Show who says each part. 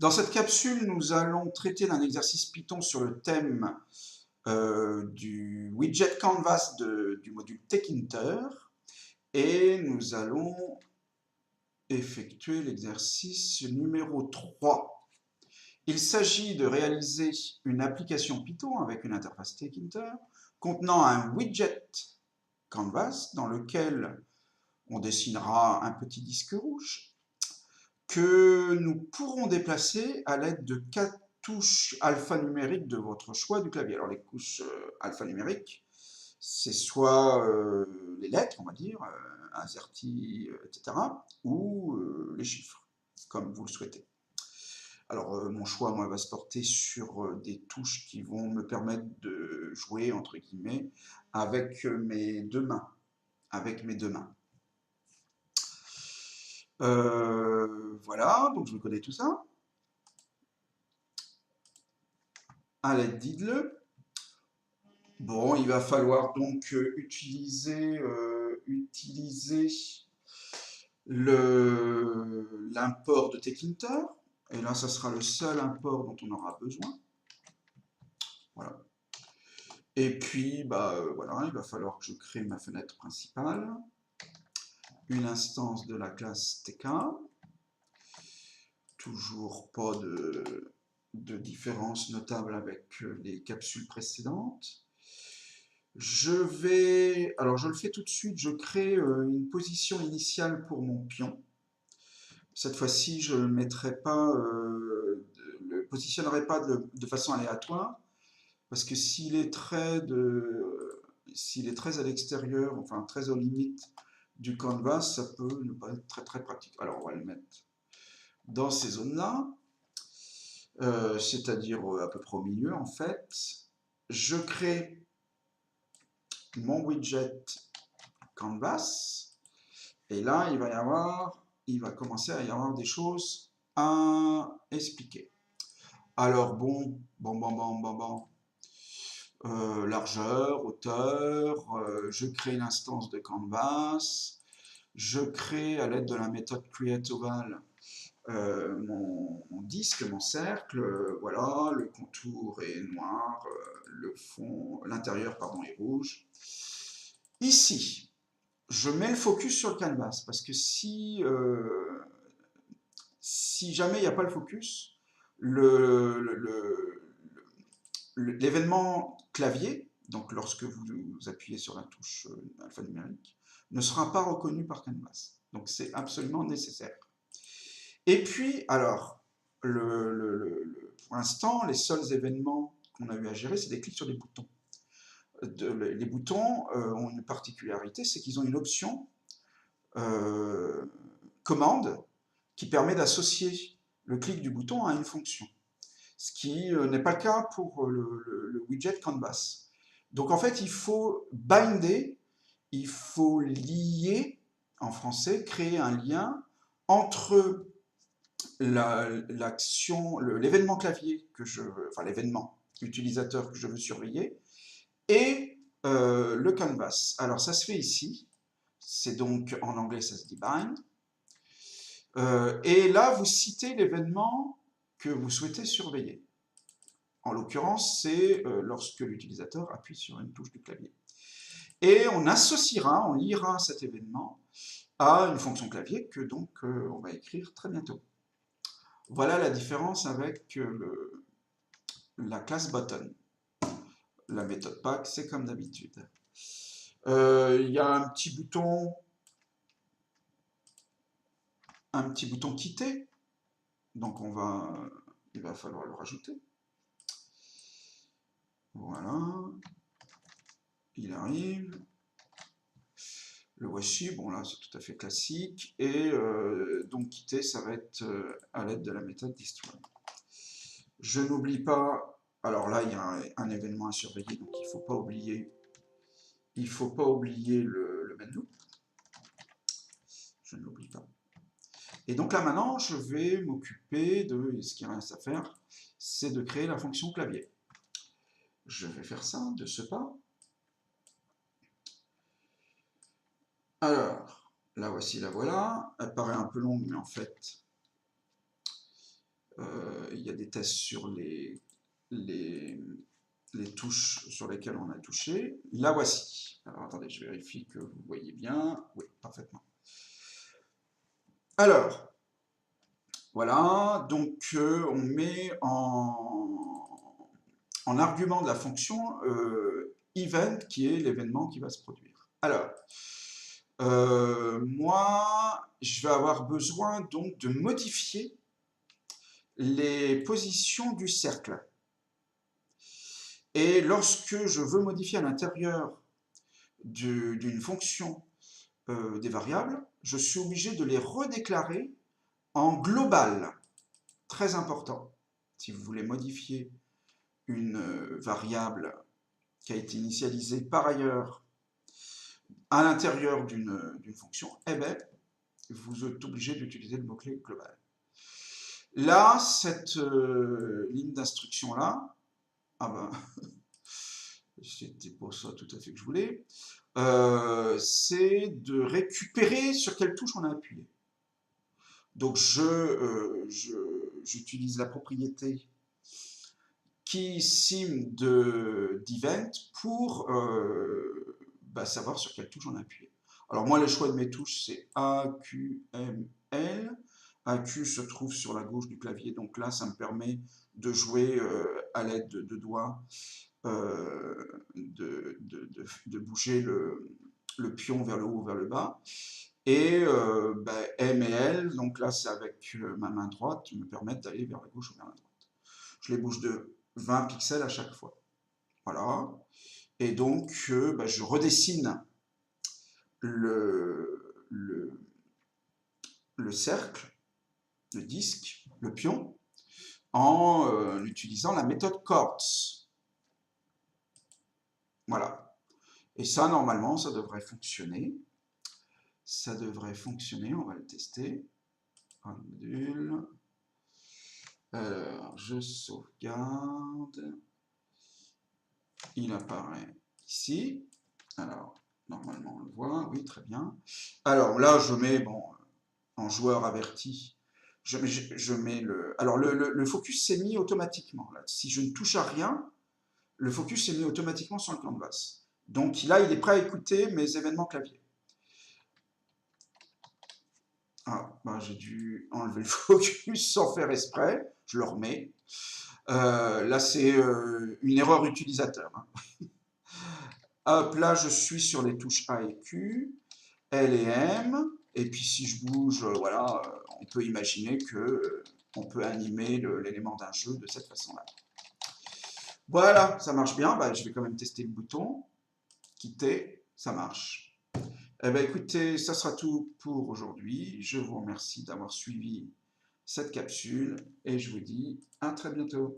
Speaker 1: Dans cette capsule, nous allons traiter d'un exercice Python sur le thème du widget Canvas du module TechInter et nous allons effectuer l'exercice numéro 3. Il s'agit de réaliser une application Python avec une interface TechInter contenant un widget Canvas dans lequel on dessinera un petit disque rouge que nous pourrons déplacer à l'aide de 4 touches alphanumériques de votre choix du clavier. Alors les touches alphanumériques, c'est soit les lettres, on va dire, AZERTY, etc., ou les chiffres, comme vous le souhaitez. Alors mon choix, moi, va se porter sur des touches qui vont me permettre de jouer, entre guillemets, avec mes deux mains. Voilà, donc je connais tout ça. À l'aide d'Idle. Bon, il va falloir donc utiliser l'import de TechInter. Et là, ça sera le seul import dont on aura besoin. Voilà. Et puis, voilà, il va falloir que je crée ma fenêtre principale, une instance de la classe TK. Toujours pas de différence notable avec les capsules précédentes. Alors je le fais tout de suite, je crée une position initiale pour mon pion. Cette fois-ci, je le positionnerai pas de façon aléatoire, parce que s'il est très à l'extérieur, enfin très aux limites du canvas, ça peut ne pas être très très pratique. Alors on va le mettre dans ces zones-là, c'est-à-dire à peu près au milieu en fait. Je crée mon widget Canvas. Et là, il va commencer à y avoir des choses à expliquer. Alors bon, largeur, hauteur, je crée une instance de Canvas, je crée à l'aide de la méthode createOval mon disque, mon cercle, voilà, le contour est noir, l'intérieur pardon est rouge. Ici, je mets le focus sur le canvas parce que si jamais il n'y a pas le focus, l'événement clavier, donc lorsque vous appuyez sur la touche alphanumérique, ne sera pas reconnu par Canvas. Donc c'est absolument nécessaire. Et puis, alors, pour l'instant, les seuls événements qu'on a eu à gérer, c'est des clics sur des boutons. Les boutons ont une particularité, c'est qu'ils ont une option commande qui permet d'associer le clic du bouton à une fonction. Ce qui n'est pas le cas pour le widget Canvas. Donc en fait, il faut binder, il faut lier, en français, créer un lien entre l'événement clavier enfin l'événement utilisateur que je veux surveiller et le canvas. Alors ça se fait ici, c'est donc en anglais ça se dit bind. Et là vous citez l'événement que vous souhaitez surveiller. En l'occurrence, c'est lorsque l'utilisateur appuie sur une touche du clavier. Et on liera cet événement à une fonction clavier que donc on va écrire très bientôt. Voilà la différence avec la classe button. La méthode pack, c'est comme d'habitude. Il y a un petit bouton quitter, donc il va falloir le rajouter. Voilà, il arrive. Le voici, bon là c'est tout à fait classique, et donc quitter ça va être à l'aide de la méthode destroy. Je n'oublie pas, alors là il y a un événement à surveiller, donc il ne faut pas oublier le main loop. Je ne l'oublie pas. Et donc là maintenant je vais m'occuper de, ce qu'il reste à faire, c'est de créer la fonction clavier. Je vais faire ça de ce pas. Alors, la voici, la voilà. Elle paraît un peu longue, mais en fait, il y a des tests sur les touches sur lesquelles on a touché. La voici. Alors attendez, je vérifie que vous voyez bien. Oui, parfaitement. Alors, voilà, donc on met en argument de la fonction event, qui est l'événement qui va se produire. Alors, moi, je vais avoir besoin donc de modifier les positions du cercle. Et lorsque je veux modifier à l'intérieur d'une fonction des variables, je suis obligé de les redéclarer en global. Très important. Si vous voulez modifier une variable qui a été initialisée par ailleurs à l'intérieur d'une fonction, eh bien, vous êtes obligé d'utiliser le mot-clé global. Là, cette ligne d'instruction-là, ah ben, c'était pas ça tout à fait que je voulais, c'est de récupérer sur quelle touche on a appuyé. Donc, j'utilise la propriété KeySim d'event pour savoir sur quelle touche on a appuyé. Alors moi, le choix de mes touches, c'est A, Q, M, L. AQ se trouve sur la gauche du clavier, donc là, ça me permet de jouer à l'aide de doigts, de bouger le pion vers le haut ou vers le bas. Et M et L, donc là, c'est avec ma main droite, me permettent d'aller vers la gauche ou vers la droite. Je les bouge de 20 pixels à chaque fois. Voilà. Et donc, je redessine le cercle, le disque, le pion, en utilisant la méthode Chords. Voilà. Et ça, normalement, ça devrait fonctionner. Ça devrait fonctionner, on va le tester. Un module. Alors, je sauvegarde. Il apparaît ici. Alors, normalement, on le voit. Oui, très bien. Alors là, je mets, en joueur averti, je mets le... Alors, le focus s'est mis automatiquement. Là. Si je ne touche à rien, le focus s'est mis automatiquement sur le canvas. Donc là, il est prêt à écouter mes événements clavier. Ah, j'ai dû enlever le focus sans faire exprès. Je le remets. Là, c'est une erreur utilisateur. Hein. Hop, là, je suis sur les touches A et Q, L et M. Et puis, si je bouge, voilà, on peut imaginer que on peut animer l'élément d'un jeu de cette façon-là. Voilà, ça marche bien. Je vais quand même tester le bouton. Quitter, ça marche. Eh bien, écoutez, ça sera tout pour aujourd'hui. Je vous remercie d'avoir suivi cette capsule et je vous dis à très bientôt.